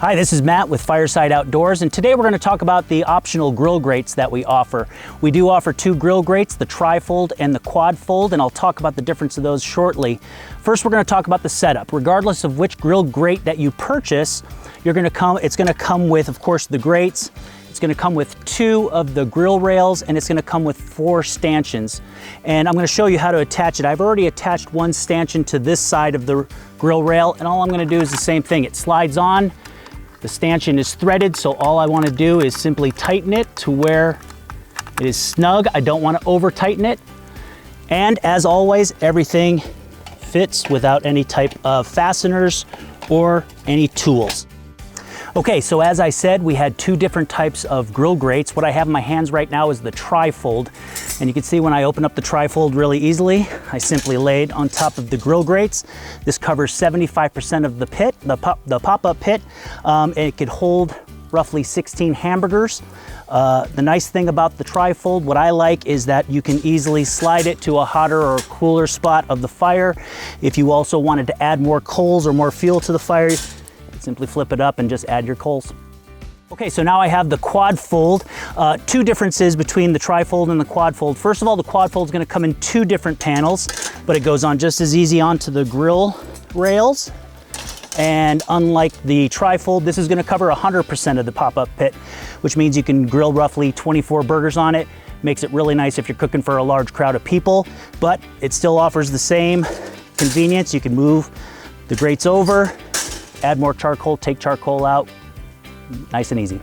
Hi, this is Matt with Fireside Outdoors, and today we're going to talk about the optional grill grates that we offer. We do offer two grill grates, the tri-fold and the quad-fold, and I'll talk about the difference of those shortly. First, we're going to talk about the setup. Regardless of which grill grate that you purchase, it's going to come with, of course, the grates. It's going to come with 2 of the grill rails, and it's going to come with 4 stanchions. And I'm going to show you how to attach it. I've already attached one stanchion to this side of the grill rail, and all I'm going to do is the same thing. It slides on. The stanchion is threaded, so all I want to do is simply tighten it to where it is snug. I don't want to over tighten it. And as always, everything fits without any type of fasteners or any tools. Okay, so as I said, we had 2 different types of grill grates. What I have in my hands right now is the tri-fold. And you can see when I open up the tri-fold really easily, I simply lay it on top of the grill grates. This covers 75% of the pit, the pop-up pit. And it could hold roughly 16 hamburgers. The nice thing about the tri-fold, what I like, is that you can easily slide it to a hotter or cooler spot of the fire. If you also wanted to add more coals or more fuel to the fire, simply flip it up and just add your coals. Okay, so now I have the quad fold. 2 differences between the tri-fold and the quad fold. First of all, the quad fold is going to come in 2 different panels, but it goes on just as easy onto the grill rails. And unlike the tri-fold, this is going to cover 100% of the pop-up pit, which means you can grill roughly 24 burgers on it. Makes it really nice if you're cooking for a large crowd of people, but it still offers the same convenience. You can move the grates over, add more charcoal, take charcoal out, nice and easy.